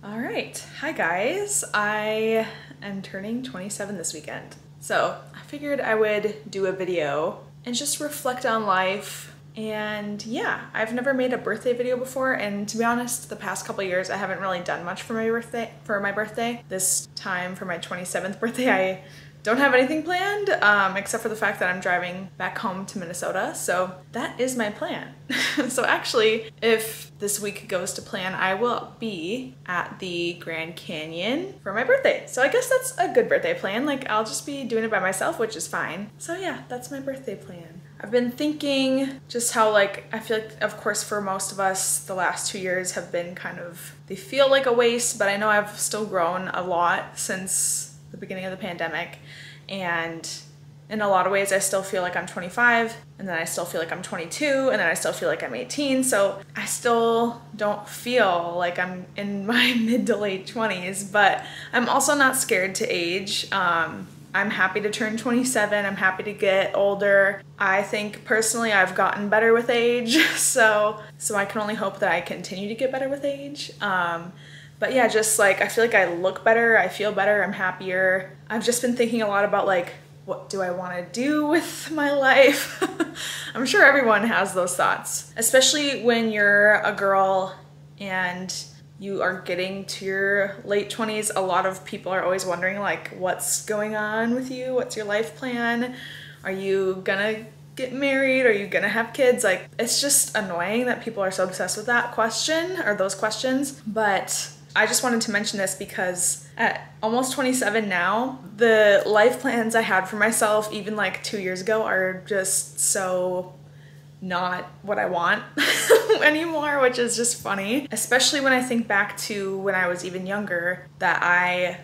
All right, hi guys. I am turning 27 this weekend. So I figured I would do a video and just reflect on life. And yeah, I've never made a birthday video before, and to be honest, the past couple years I haven't really done much for my birthday. This time for my 27th birthday, I don't have anything planned except for the fact that I'm driving back home to Minnesota. So that is my plan. So actually, if this week goes to plan, I will be at the Grand Canyon for my birthday. So I guess that's a good birthday plan. Like, I'll just be doing it by myself, which is fine. So yeah, that's my birthday plan. I've been thinking just how, like, I feel like, of course, for most of us, the last 2 years have been kind of, they feel like a waste, but I know I've still grown a lot since the beginning of the pandemic. And in a lot of ways, I still feel like I'm 25, and then I still feel like I'm 22, and then I still feel like I'm 18. So I still don't feel like I'm in my mid to late 20s, but I'm also not scared to age. I'm happy to turn 27. I'm happy to get older. I think personally I've gotten better with age, so I can only hope that I continue to get better with age. But yeah, just like, I feel like I look better, I feel better, I'm happier. I've just been thinking a lot about, like, what do I want to do with my life? I'm sure everyone has those thoughts, especially when you're a girl and you are getting to your late 20s. A lot of people are always wondering, like, what's going on with you? What's your life plan? Are you gonna get married? Are you gonna have kids? Like, it's just annoying that people are so obsessed with that question or those questions. But I just wanted to mention this because at almost 27 now, the life plans I had for myself even like 2 years ago are just so not what I want anymore, which is just funny. Especially when I think back to when I was even younger, that I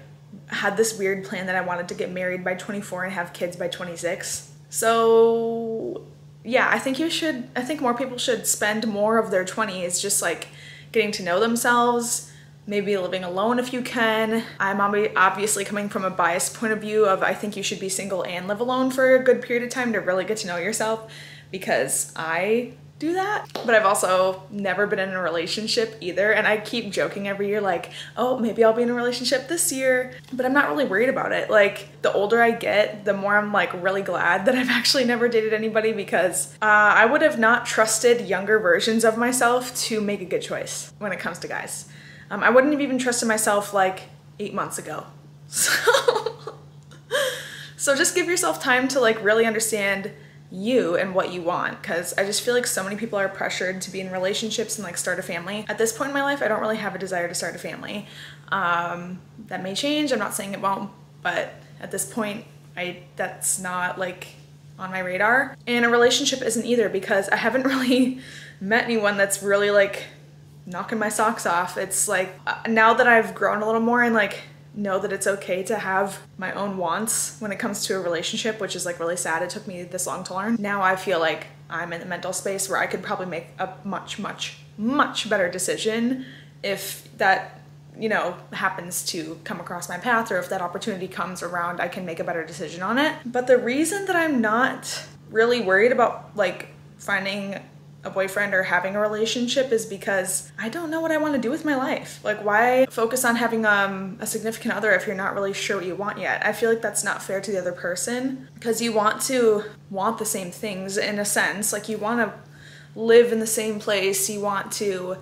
had this weird plan that I wanted to get married by 24 and have kids by 26. So yeah, I think more people should spend more of their 20s just like getting to know themselves, maybe living alone if you can. I'm obviously coming from a biased point of view of, I think you should be single and live alone for a good period of time to really get to know yourself, because I do that. But I've also never been in a relationship either, and I keep joking every year like, oh, maybe I'll be in a relationship this year, but I'm not really worried about it. Like, the older I get, the more I'm like really glad that I've actually never dated anybody, because I would have not trusted younger versions of myself to make a good choice when it comes to guys. I wouldn't have even trusted myself like 8 months ago. So just give yourself time to like really understand you and what you want, because I just feel like so many people are pressured to be in relationships and like start a family. At this point in my life, I don't really have a desire to start a family. That may change, I'm not saying it won't, but at this point, that's not like on my radar. And a relationship isn't either, because I haven't really met anyone that's really like knocking my socks off. It's like, now that I've grown a little more and like know that it's okay to have my own wants when it comes to a relationship, which is like really sad it took me this long to learn. Now I feel like I'm in the mental space where I could probably make a much, much, much better decision if that, you know, happens to come across my path, or if that opportunity comes around, I can make a better decision on it. But the reason that I'm not really worried about like finding a boyfriend or having a relationship is because I don't know what I want to do with my life. Like, why focus on having a significant other if you're not really sure what you want yet? I feel like that's not fair to the other person, because you want the same things in a sense. Like, you want to live in the same place, you want to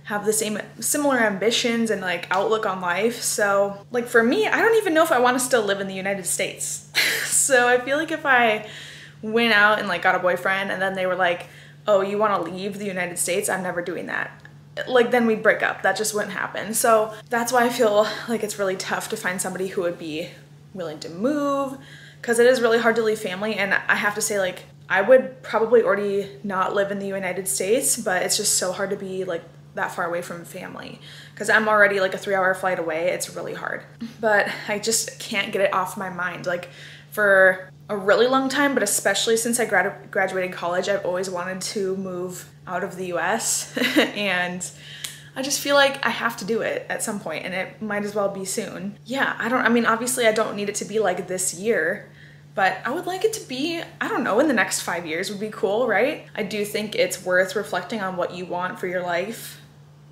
have the similar ambitions and like outlook on life. So like, for me, I don't even know if I want to still live in the United States. So I feel like if I went out and like got a boyfriend and then they were like, oh, you want to leave the United States? I'm never doing that. Like, then we'd break up. That just wouldn't happen. So that's why I feel like it's really tough to find somebody who would be willing to move, because it is really hard to leave family. And I have to say, like, I would probably already not live in the United States, but it's just so hard to be like that far away from family, because I'm already like a 3-hour flight away. It's really hard, but I just can't get it off my mind. Like, for a really long time, but especially since I graduated college, I've always wanted to move out of the US and I just feel like I have to do it at some point, and it might as well be soon. Yeah, I mean, obviously I don't need it to be like this year, but I would like it to be, I don't know, in the next 5 years would be cool, right? I do think it's worth reflecting on what you want for your life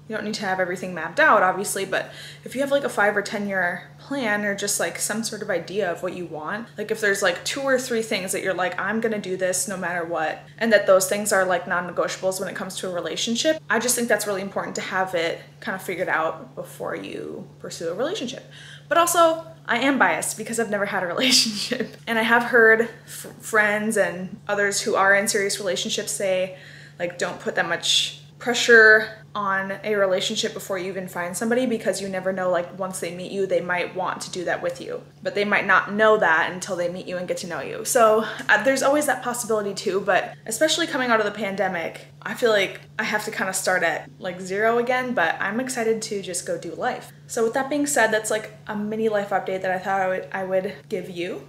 You don't need to have everything mapped out, obviously, but if you have like a 5 or 10 year plan or just like some sort of idea of what you want, like if there's like 2 or 3 things that you're like, I'm gonna do this no matter what, and that those things are like non-negotiables when it comes to a relationship, I just think that's really important to have it kind of figured out before you pursue a relationship. But also, I am biased because I've never had a relationship. And I have heard friends and others who are in serious relationships say, like, don't put that much pressure on a relationship before you even find somebody, because you never know, like once they meet you, they might want to do that with you, but they might not know that until they meet you and get to know you. So there's always that possibility too, but especially coming out of the pandemic, I feel like I have to kind of start at like 0 again, but I'm excited to just go do life. So with that being said, that's like a mini life update that I thought I would give you.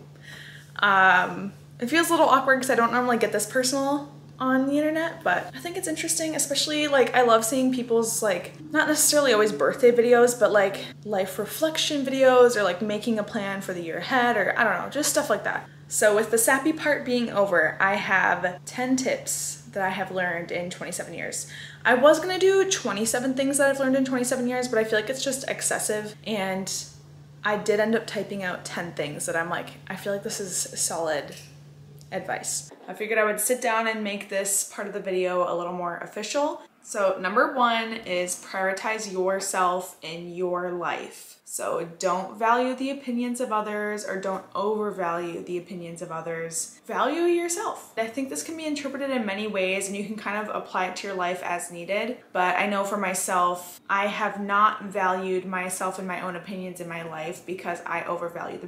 It feels a little awkward because I don't normally get this personal on the internet, but I think it's interesting, especially like I love seeing people's like, not necessarily always birthday videos, but like life reflection videos or like making a plan for the year ahead, or I don't know, just stuff like that. So with the sappy part being over, I have 10 tips that I have learned in 27 years. I was gonna do 27 things that I've learned in 27 years, but I feel like it's just excessive, and I did end up typing out 10 things that I'm like, I feel like this is solid advice. I figured I would sit down and make this part of the video a little more official. So number 1 is prioritize yourself in your life. So don't value the opinions of others, or don't overvalue the opinions of others. Value yourself. I think this can be interpreted in many ways, and you can kind of apply it to your life as needed. But I know for myself, I have not valued myself and my own opinions in my life because I overvalue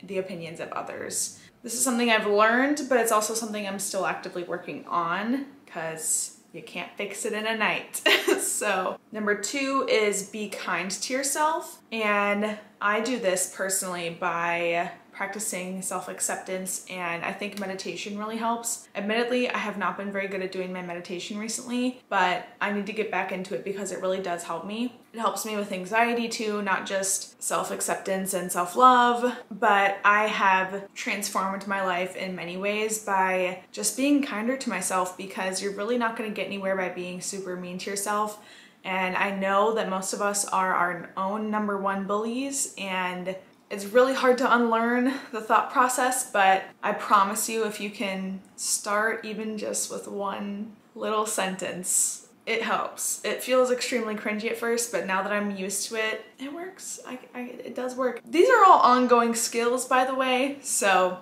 the opinions of others. This is something I've learned, but it's also something I'm still actively working on because you can't fix it in a night. So number 2 is be kind to yourself. And I do this personally by practicing self-acceptance, and I think meditation really helps. Admittedly, I have not been very good at doing my meditation recently, but I need to get back into it because it really does help me. It helps me with anxiety too, not just self-acceptance and self-love, but I have transformed my life in many ways by just being kinder to myself, because you're really not going to get anywhere by being super mean to yourself. And I know that most of us are our own number 1 bullies, and it's really hard to unlearn the thought process, but I promise you, if you can start even just with 1 little sentence, it helps. It feels extremely cringy at first, but now that I'm used to it, it works. It does work. These are all ongoing skills, by the way, so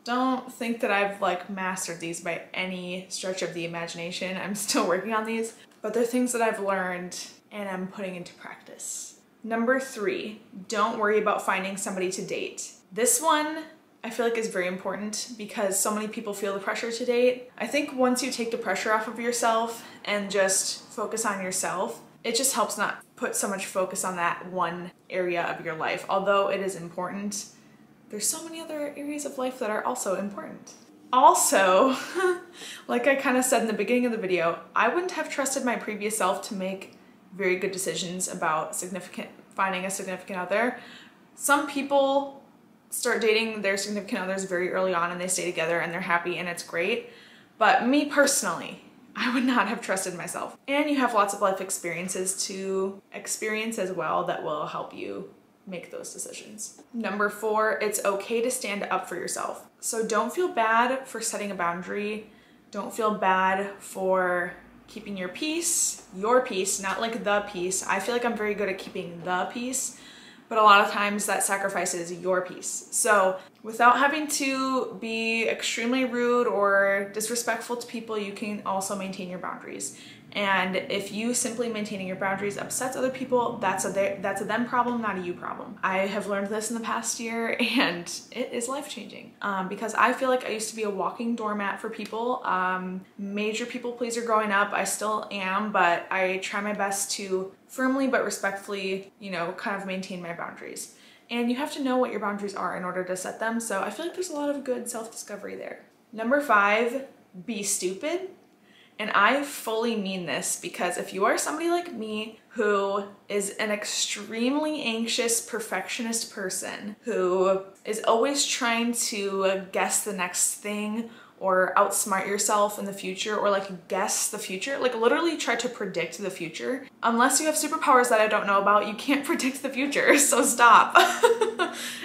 don't think that I've like mastered these by any stretch of the imagination. I'm still working on these, but they're things that I've learned and I'm putting into practice. Number 3, don't worry about finding somebody to date. This one I feel like is very important because so many people feel the pressure to date. I think once you take the pressure off of yourself and just focus on yourself, it just helps not put so much focus on that one area of your life. Although it is important, there's so many other areas of life that are also important. Also, like I kind of said in the beginning of the video, I wouldn't have trusted my previous self to make very good decisions about finding a significant other. Some people start dating their significant others very early on and they stay together and they're happy and it's great. But me personally, I would not have trusted myself. And you have lots of life experiences to experience as well that will help you make those decisions. Number 4, it's okay to stand up for yourself. So don't feel bad for setting a boundary. Don't feel bad for keeping your peace, not like the peace. I feel like I'm very good at keeping the peace, but a lot of times that sacrifices your peace. So without having to be extremely rude or disrespectful to people, you can also maintain your boundaries. And if you simply maintaining your boundaries upsets other people, that's a them problem, not a you problem. I have learned this in the past year and it is life-changing because I feel like I used to be a walking doormat for people. Major people pleaser growing up, I still am, but I try my best to firmly but respectfully, kind of maintain my boundaries. And you have to know what your boundaries are in order to set them. So I feel like there's a lot of good self-discovery there. Number 5, be stupid. And I fully mean this because if you are somebody like me who is an extremely anxious perfectionist person who is always trying to guess the next thing or outsmart yourself in the future or like guess the future, like literally try to predict the future. Unless you have superpowers that I don't know about, you can't predict the future, so stop.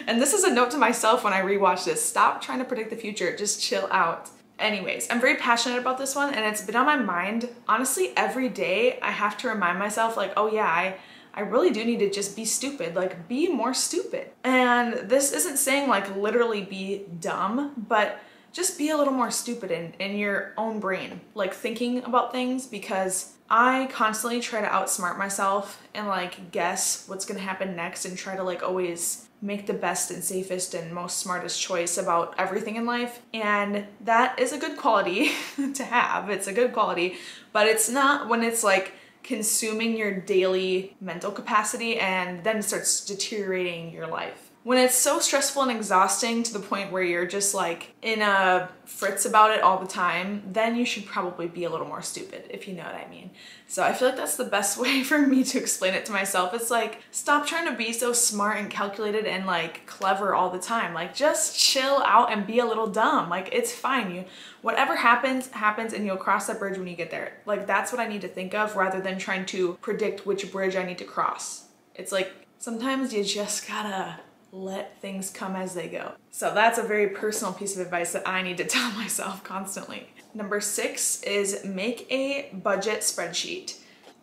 And this is a note to myself when I rewatch this. Stop trying to predict the future, just chill out. Anyways, I'm very passionate about this one and it's been on my mind. Honestly, every day I have to remind myself like, oh yeah, I really do need to just be stupid, like be more stupid. And this isn't saying like literally be dumb, but just be a little more stupid in your own brain, like thinking about things, because I constantly try to outsmart myself and like guess what's gonna happen next and try to like always make the best and safest and most smartest choice about everything in life. And that is a good quality to have. It's a good quality, but it's not when it's like consuming your daily mental capacity and then starts deteriorating your life. When it's so stressful and exhausting to the point where you're just like in a fritz about it all the time, then you should probably be a little more stupid, if you know what I mean. So I feel like that's the best way for me to explain it to myself. It's like, stop trying to be so smart and calculated and like clever all the time. Like just chill out and be a little dumb. Like it's fine. Whatever happens, happens, and you'll cross that bridge when you get there. Like that's what I need to think of rather than trying to predict which bridge I need to cross. It's like, sometimes you just gotta let things come as they go. So that's a very personal piece of advice that I need to tell myself constantly. Number 6 is make a budget spreadsheet.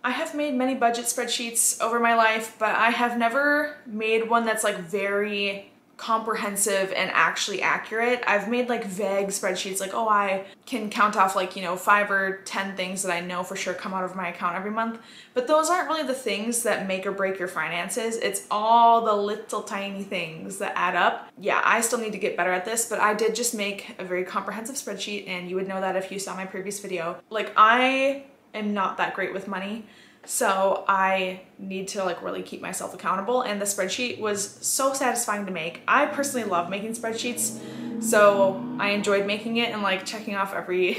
I have made many budget spreadsheets over my life, but I have never made one that's like very comprehensive and actually accurate. I've made like vague spreadsheets like, oh, I can count off like, 5 or 10 things that I know for sure come out of my account every month. But those aren't really the things that make or break your finances. It's all the little tiny things that add up. Yeah, I still need to get better at this, but I did just make a very comprehensive spreadsheet, and you would know that if you saw my previous video. Like I am not that great with money. So I need to like really keep myself accountable, and the spreadsheet was so satisfying to make. I personally love making spreadsheets, so I enjoyed making it and like checking off every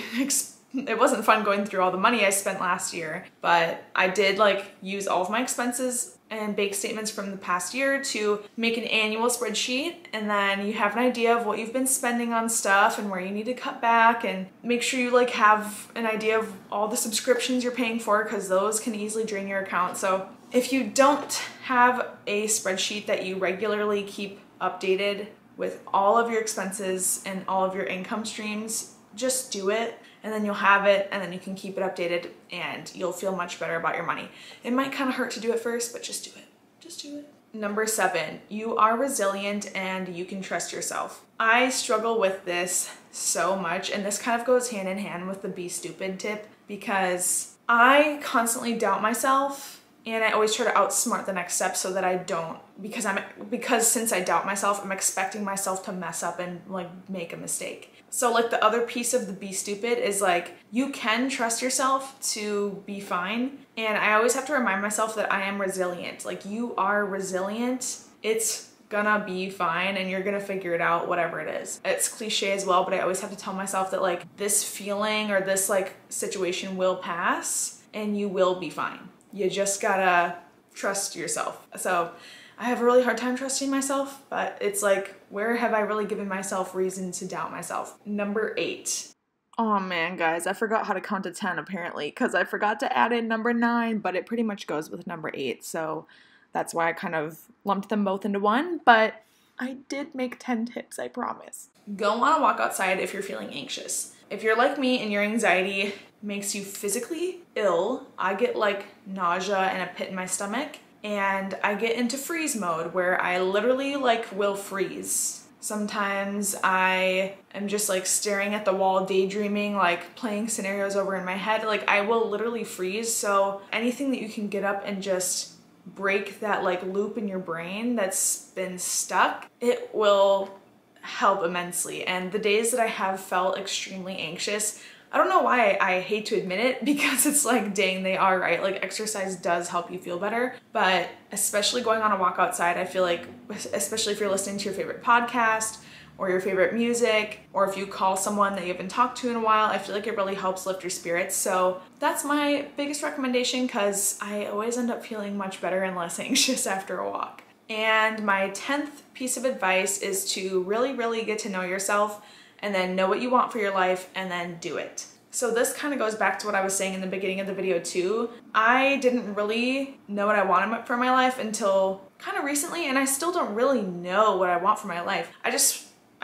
it wasn't fun going through all the money I spent last year, but I did like use all of my expenses and bank statements from the past year to make an annual spreadsheet, and then you have an idea of what you've been spending on stuff and where you need to cut back, and make sure you like have an idea of all the subscriptions you're paying for, because those can easily drain your account. So if you don't have a spreadsheet that you regularly keep updated with all of your expenses and all of your income streams, just do it, and then you'll have it, and then you can keep it updated and you'll feel much better about your money. It might kind of hurt to do it first, but just do it. Just do it. Number 7, you are resilient and you can trust yourself. I struggle with this so much, and this kind of goes hand in hand with the be stupid tip, because I constantly doubt myself and I always try to outsmart the next step so that I don't, because since I doubt myself, I'm expecting myself to mess up and like make a mistake. So like the other piece of the be stupid is like, you can trust yourself to be fine. And I always have to remind myself that I am resilient. Like you are resilient. It's gonna be fine and you're gonna figure it out, whatever it is. It's cliche as well, but I always have to tell myself that like this feeling or this like situation will pass and you will be fine. You just gotta trust yourself. So I have a really hard time trusting myself, but it's like, where have I really given myself reason to doubt myself? Number 8. Oh man, guys, I forgot how to count to 10 apparently, because I forgot to add in number 9, but it pretty much goes with number 8. So that's why I kind of lumped them both into one, but I did make 10 tips, I promise. Go on a walk outside if you're feeling anxious. If you're like me and your anxiety makes you physically ill, I get like nausea and a pit in my stomach, and I get into freeze mode where I literally like will freeze. Sometimes I am just like staring at the wall, daydreaming, like playing scenarios over in my head. Like I will literally freeze. So anything that you can get up and just break that like loop in your brain that's been stuck, it will help immensely. And the days that I have felt extremely anxious, I don't know why I hate to admit it, because it's like, dang, they are right. Like exercise does help you feel better, but especially going on a walk outside, I feel like, especially if you're listening to your favorite podcast or your favorite music, or if you call someone that you haven't talked to in a while, I feel like it really helps lift your spirits. So that's my biggest recommendation, because I always end up feeling much better and less anxious after a walk. And my 10th piece of advice is to really, really get to know yourself and then know what you want for your life and then do it. So this kind of goes back to what I was saying in the beginning of the video too. I didn't really know what I wanted for my life until kind of recently, and I still don't really know what I want for my life. I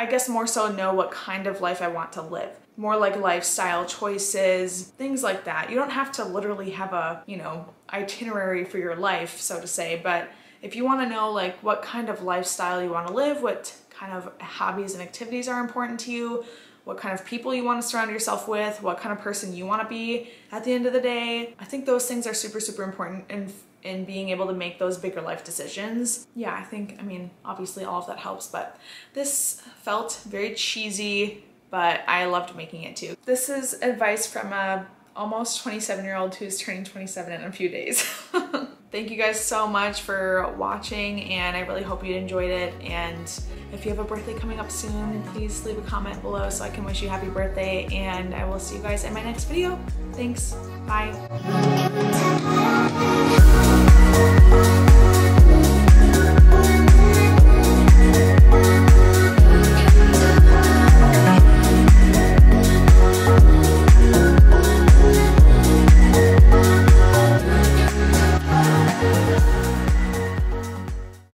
guess more so know what kind of life I want to live. More like lifestyle choices, things like that. You don't have to literally have a, you know, itinerary for your life, so to say, but if you want to know like what kind of lifestyle you want to live, what kind of hobbies and activities are important to you, what kind of people you want to surround yourself with, what kind of person you want to be at the end of the day. I think those things are super, super important in being able to make those bigger life decisions. Yeah, I mean, obviously all of that helps, but this felt very cheesy, but I loved making it too. This is advice from a almost 27-year-old who's turning 27 in a few days. Thank you guys so much for watching, and I really hope you enjoyed it. And if you have a birthday coming up soon, please leave a comment below so I can wish you happy birthday, and I will see you guys in my next video. Thanks, bye.